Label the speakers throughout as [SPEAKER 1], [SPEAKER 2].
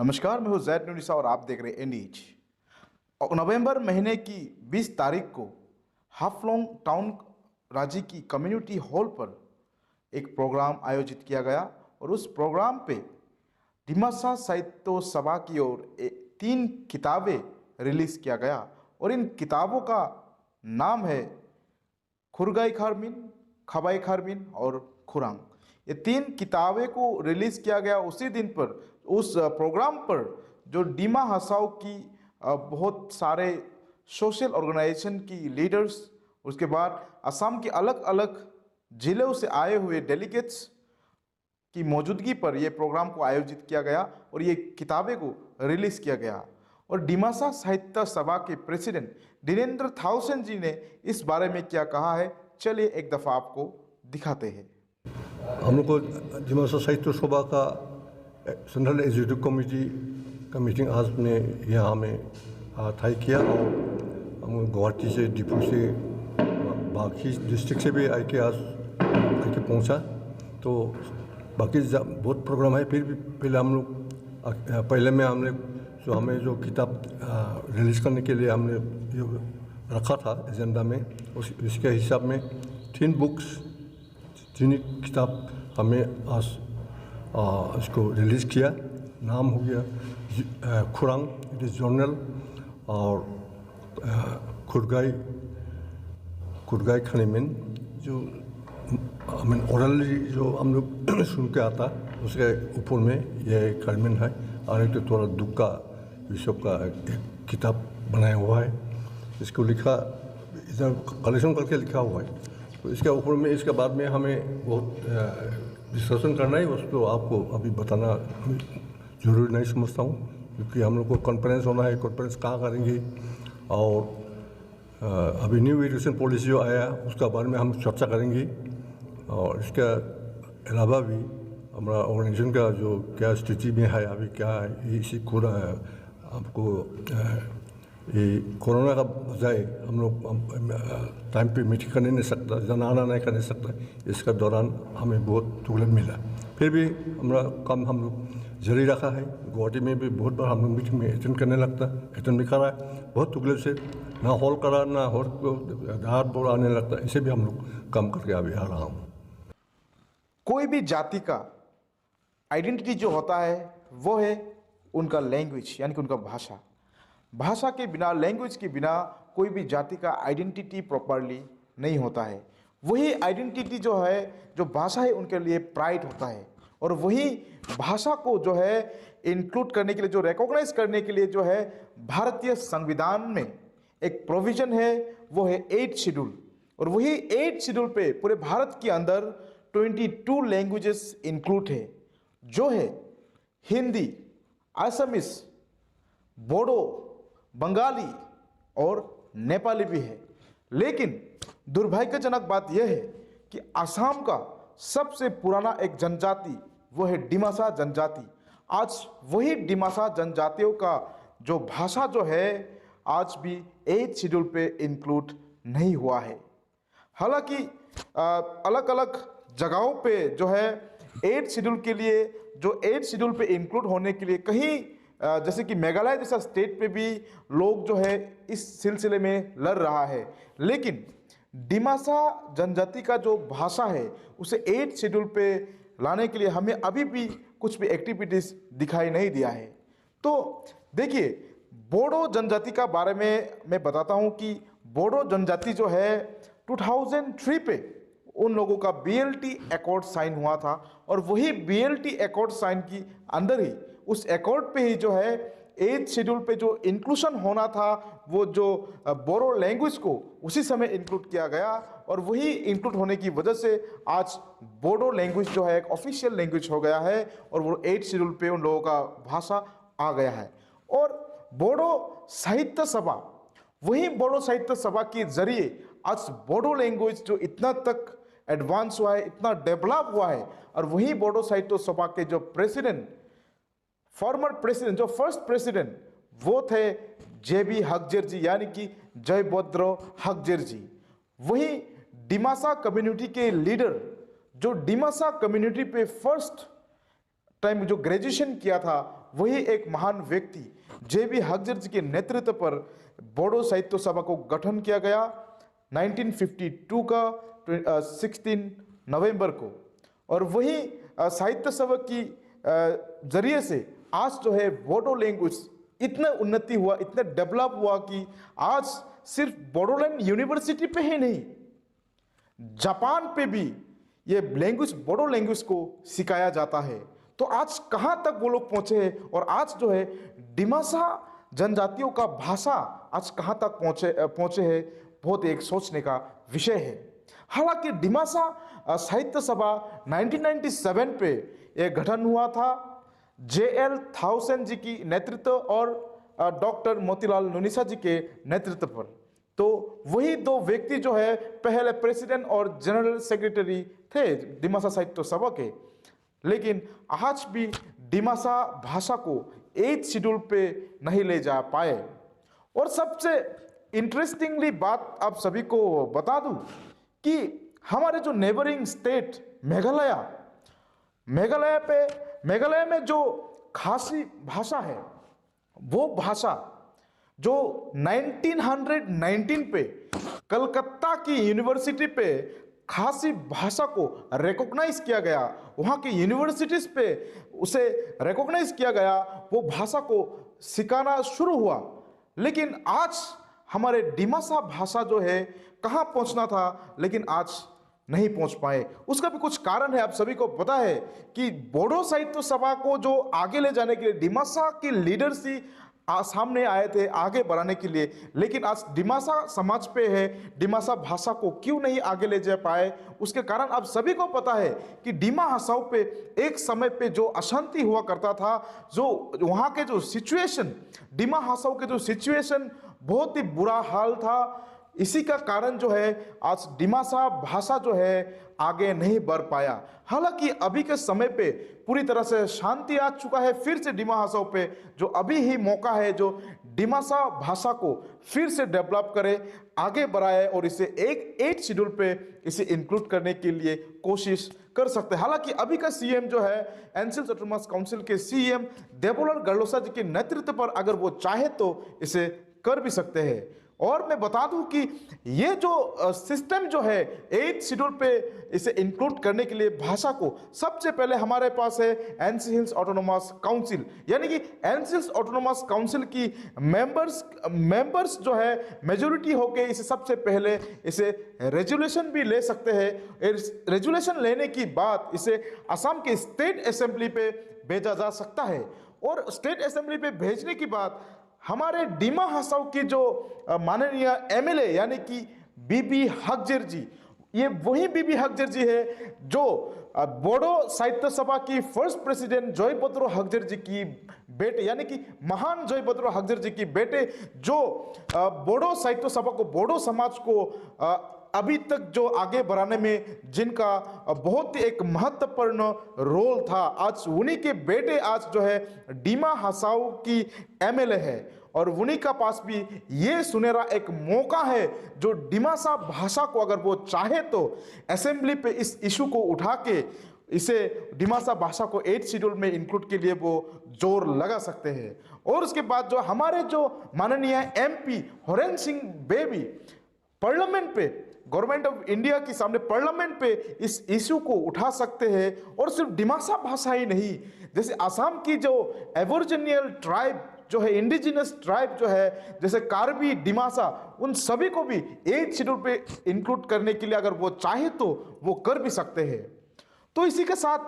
[SPEAKER 1] नमस्कार, मैं हूं जैद नुनिसा और आप देख रहे हैं एनडीज। और नवंबर महीने की 20 तारीख को हाफलोंग टाउन रांची की कम्युनिटी हॉल पर एक प्रोग्राम आयोजित किया गया और उस प्रोग्राम पे डिमासा साहित्य सभा की ओर 3 किताबें रिलीज किया गया और इन किताबों का नाम है खुरगाई खारमिन, खबाई खारमिन और खुरांग। ये 3 किताबें को रिलीज किया गया उसी दिन पर। उस प्रोग्राम पर जो डिमा हसाओ की बहुत सारे सोशल ऑर्गेनाइजेशन की लीडर्स, उसके बाद असम के अलग अलग जिलों से आए हुए डेलीगेट्स की मौजूदगी पर यह प्रोग्राम को आयोजित किया गया और ये किताबें को रिलीज किया गया। और डिमासा साहित्य सभा के प्रेसिडेंट दिनेंद्र थाउसेन जी ने इस बारे में क्या कहा है, चलिए एक दफ़ा आपको दिखाते हैं।
[SPEAKER 2] हम लोग को डिमासा साहित्य सभा का सेंट्रल एग्जीक्यूटिव कमेटी का मीटिंग आज में यहाँ में तय किया और हम गुवाहाटी से, डिपू से, बाकी डिस्ट्रिक्ट से भी आके आज आके पहुँचा। तो बाकी बहुत प्रोग्राम है। फिर भी पहले में हमने जो किताब रिलीज करने के लिए हमने रखा था एजेंडा में, उसके हिसाब में 3 बुक्स, 3 किताब हमें आज इसको रिलीज़ किया। नाम हो गया खुरांग, इट इज़ जर्नल, और खुरगाई खारमिन जो हमें ओरली जो हम लोग सुन के आता, उसके ऊपर में यह खारमिन है। और एक तो थोड़ा दुख का विषय का एक किताब बनाया हुआ है। इसको लिखा इधर कलेक्शन करके लिखा हुआ है। तो इसके ऊपर में, इसके बाद में हमें बहुत डिस्कशन करना है। उसको आपको अभी बताना जरूरी नहीं समझता हूँ, क्योंकि हम लोग को कॉन्फ्रेंस होना है। कॉन्फ्रेंस कहाँ करेंगे, और अभी न्यू एजुकेशन पॉलिसी जो आया उसका बारे में हम चर्चा करेंगे। और इसके अलावा भी हमारा ऑर्गेनाइजेशन का जो क्या स्थिति में है, अभी क्या है, इसी आपको ये कोरोना का बजाय हम लोग टाइम पे मीटिंग करने नहीं सकता, जाना आना नहीं करने सकता। इसका दौरान हमें बहुत तकलीफ मिला। फिर भी हमारा काम हम लोग जारी रखा है। गुवाहाटी में भी बहुत बार हम लोग मीटिंग में अटेंड करने लगता, अटेंड भी करा है। बहुत तकलीफ से ना हॉल करा, ना हॉल हाथ बोल आने लगता। इसे भी हम लोग काम करके अभी आ रहा हूँ।
[SPEAKER 1] कोई भी जाति का आइडेंटिटी जो होता है वो है उनका लैंग्वेज, यानी कि उनका भाषा। भाषा के बिना, लैंग्वेज के बिना कोई भी जाति का आइडेंटिटी प्रॉपरली नहीं होता है। वही आइडेंटिटी जो है, जो भाषा है, उनके लिए प्राइड होता है। और वही भाषा को जो है इंक्लूड करने के लिए, जो रिकॉग्नाइज करने के लिए जो है भारतीय संविधान में एक प्रोविजन है, वो है 8th शेड्यूल। और वही 8th शेड्यूल पे पूरे भारत के अंदर 22 लैंग्वेजेस इंक्लूड है, जो है हिंदी, असमीज, बोडो, बंगाली और नेपाली भी है। लेकिन दुर्भाग्यजनक बात यह है कि असम का सबसे पुराना एक जनजाति वो है डिमासा जनजाति। आज वही डिमासा जनजातियों का जो भाषा जो है आज भी 8th शेड्यूल पे इंक्लूड नहीं हुआ है। हालांकि अलग अलग जगहों पे जो है 8th शेड्यूल के लिए, जो 8th शेड्यूल पे इंक्लूड होने के लिए कहीं जैसे कि मेघालय जैसा स्टेट पे भी लोग जो है इस सिलसिले में लड़ रहा है। लेकिन डिमासा जनजाति का जो भाषा है उसे 8th शेड्यूल पे लाने के लिए हमें अभी भी कुछ भी एक्टिविटीज़ दिखाई नहीं दिया है। तो देखिए, बोडो जनजाति का बारे में मैं बताता हूँ कि बोडो जनजाति जो है 2003 पे उन लोगों का BLT अकॉर्ड साइन हुआ था। और वही BLT अकॉर्ड साइन की अंदर ही, उस अकॉर्ड पे ही जो है 8th शेड्यूल पे जो इंक्लूशन होना था, वो जो बोरो लैंग्वेज को उसी समय इंक्लूड किया गया। और वही इंक्लूड होने की वजह से आज बोडो लैंग्वेज जो है एक ऑफिशियल लैंग्वेज हो गया है और वो 8th शेड्यूल पे उन लोगों का भाषा आ गया है। और बोडो साहित्य सभा, वही बोडो साहित्य सभा के जरिए आज बोडो लैंग्वेज जो इतना तक एडवांस हुआ है, इतना डेवलप हुआ है। और वही बोडो साहित्य सभा के जो प्रेसिडेंट, फॉर्मर प्रेसिडेंट, जो फर्स्ट प्रेसिडेंट, वो थे JB हकजेर जी, यानी कि जयभद्र हकजेर जी। वही डिमासा कम्युनिटी के लीडर, जो डिमासा कम्युनिटी पे फर्स्ट टाइम जो ग्रेजुएशन किया था, वही एक महान व्यक्ति जे.बी. हकजर जी के नेतृत्व पर बोडो साहित्य सभा को गठन किया गया 1952 का 16 नवंबर को। और वही साहित्य सभा की जरिए से आज जो है बोडो लैंग्वेज इतना उन्नति हुआ, इतना डेवलप हुआ कि आज सिर्फ बोडोलैंड यूनिवर्सिटी पे ही नहीं, जापान पे भी ये लैंग्वेज बोडो लैंग्वेज को सिखाया जाता है। तो आज कहाँ तक वो लोग पहुंचे हैं और आज जो है डिमासा जनजातियों का भाषा आज कहाँ तक पहुंचे हैं, बहुत एक सोचने का विषय है। हालांकि डिमासा साहित्य सभा 1997 पे एक गठन हुआ था जे.एल. थाउसेन जी की नेतृत्व और डॉक्टर मोतीलाल नुनिसा जी के नेतृत्व पर। तो वही दो व्यक्ति जो है पहले प्रेसिडेंट और जनरल सेक्रेटरी थे डिमासा साहित्य सभा के। लेकिन आज भी डिमासा भाषा को 8th शेड्यूल पे नहीं ले जा पाए। और सबसे इंटरेस्टिंगली बात आप सभी को बता दूं कि हमारे जो नेबरिंग स्टेट मेघालय में जो खासी भाषा है, वो भाषा जो 1919 पे कलकत्ता की यूनिवर्सिटी पे खासी भाषा को रिकॉग्नाइज किया गया, वहाँ की यूनिवर्सिटीज पे उसे रिकॉग्नाइज किया गया, वो भाषा को सिखाना शुरू हुआ। लेकिन आज हमारे डिमासा भाषा जो है कहाँ पहुँचना था, लेकिन आज नहीं पहुंच पाए। उसका भी कुछ कारण है। आप सभी को पता है कि बोडो साहित्य सभा को जो आगे ले जाने के लिए डिमासा के लीडर्स ही सामने आए थे आगे बढ़ाने के लिए। लेकिन आज डिमासा समाज पे है, डिमासा भाषा को क्यों नहीं आगे ले जा पाए, उसके कारण आप सभी को पता है कि डिमा हसाओ पे एक समय पे जो अशांति हुआ करता था, जो वहाँ के जो सिचुएशन, डिमा हसाओ के जो सिचुएशन बहुत ही बुरा हाल था। इसी का कारण जो है आज डिमासा भाषा जो है आगे नहीं बढ़ पाया। हालांकि अभी के समय पे पूरी तरह से शांति आ चुका है। फिर से डिमा भाषाओं पे जो अभी ही मौका है जो डिमासा भाषा को फिर से डेवलप करे, आगे बढ़ाए और इसे एक 8th शेड्यूल पे इसे इंक्लूड करने के लिए कोशिश कर सकते हैं। हालांकि अभी का सीएम जो है एनसीएल ऑटोनॉमस काउंसिल के सीएम देवोलाल गढ़लोसा जी के नेतृत्व पर अगर वो चाहे तो इसे कर भी सकते हैं। और मैं बता दूं कि ये जो सिस्टम जो है 8th शेड्यूल पे इसे इंक्लूड करने के लिए भाषा को, सबसे पहले हमारे पास है एनसी हिल्स ऑटोनोमस काउंसिल, यानी कि एनसी हिल्स ऑटोनोमस काउंसिल की मेंबर्स जो है मेजोरिटी होके इसे सबसे पहले इसे रेजुलेशन भी ले सकते हैं। रेजुलेशन लेने की बाद इसे असम के स्टेट असेंबली पे भेजा जा सकता है और स्टेट असेंबली पे भेजने की बाद हमारे डिमा हसाओ की जो माननीय एमएलए यानी कि बीबी हकजर जी, ये वही बीबी हकजर जी है जो बोडो साहित्य सभा की फर्स्ट प्रेसिडेंट जयभद्र हकजर जी की बेटे, यानी कि महान जयभद्र हकजर जी की बेटे, जो बोडो साहित्य सभा को, बोडो समाज को अभी तक जो आगे बढ़ाने में जिनका बहुत ही एक महत्वपूर्ण रोल था, आज उन्हीं के बेटे आज जो है डिमा हसाओ की एमएलए है। और उन्हीं का पास भी ये सुनहरा एक मौका है जो डिमासा भाषा को अगर वो चाहे तो असेंबली पे इस इशू को उठा के इसे डिमासा भाषा को 8th शेड्यूल में इंक्लूड के लिए वो जोर लगा सकते हैं। और उसके बाद जो हमारे जो माननीय एमपी हरेन सिंह बेबी पार्लियामेंट पे, गवर्नमेंट ऑफ इंडिया के सामने पार्लियामेंट पे इस इशू को उठा सकते हैं। और सिर्फ डिमासा भाषा ही नहीं, जैसे असम की जो एबोरिजिनल ट्राइब जो है, इंडिजिनस ट्राइब जो है, जैसे कार्बी, डिमासा, उन सभी को भी 8th शेड्यूल पे इंक्लूड करने के लिए अगर वो चाहे तो वो कर भी सकते हैं। तो इसी के साथ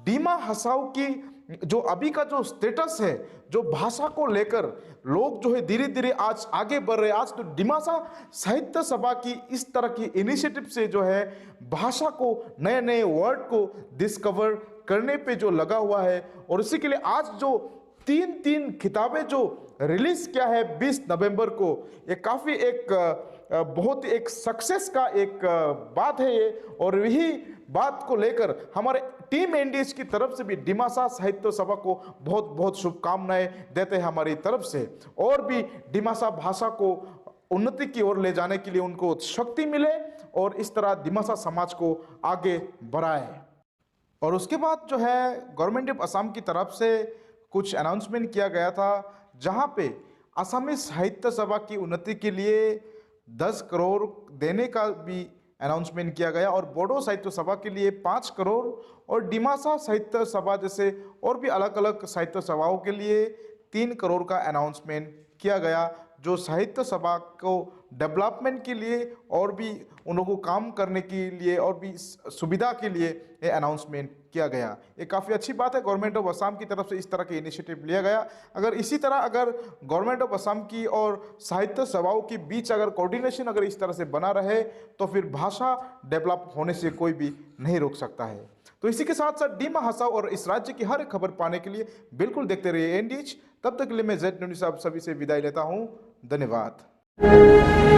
[SPEAKER 1] डिमा हसाओ की जो अभी का जो स्टेटस है, जो भाषा को लेकर लोग जो है धीरे धीरे आज आगे बढ़ रहे हैं। आज तो डिमासा साहित्य सभा की इस तरह की इनिशिएटिव से जो है भाषा को, नए नए वर्ड को डिस्कवर करने पे जो लगा हुआ है। और इसी के लिए आज जो तीन किताबें जो रिलीज किया है 20 नवंबर को, ये काफ़ी एक बहुत एक सक्सेस का एक बात है ये। और यही बात को लेकर हमारे टीम एनडीएच की तरफ से भी डिमासा साहित्य सभा को बहुत बहुत शुभकामनाएं देते हैं हमारी तरफ से। और भी डिमासा भाषा को उन्नति की ओर ले जाने के लिए उनको शक्ति मिले और इस तरह डिमासा समाज को आगे बढ़ाए। और उसके बाद जो है गवर्नमेंट ऑफ असम की तरफ से कुछ अनाउंसमेंट किया गया था, जहां पे असमी साहित्य सभा की उन्नति के लिए 10 करोड़ देने का भी अनाउंसमेंट किया गया और बोडो साहित्य सभा के लिए 5 करोड़ और डिमासा साहित्य सभा जैसे और भी अलग अलग साहित्य सभाओं के लिए 3 करोड़ का अनाउंसमेंट किया गया, जो साहित्य सभा को डेवलपमेंट के लिए और भी उन लोगों को काम करने के लिए और भी सुविधा के लिए ये अनाउंसमेंट किया गया। ये काफ़ी अच्छी बात है, गवर्नमेंट ऑफ असम की तरफ से इस तरह के इनिशिएटिव लिया गया। अगर इसी तरह अगर गवर्नमेंट ऑफ असम की और साहित्य सभाओं के बीच अगर कोऑर्डिनेशन अगर इस तरह से बना रहे तो फिर भाषा डेवलप होने से कोई भी नहीं रोक सकता है। तो इसी के साथ साथ डिमा हसाओ और इस राज्य की हर एक खबर पाने के लिए बिल्कुल देखते रहिए एनडीएच। तब तक के लिए मैं जेड न्यूज़ आप सभी से विदाई लेता हूँ। धन्यवाद।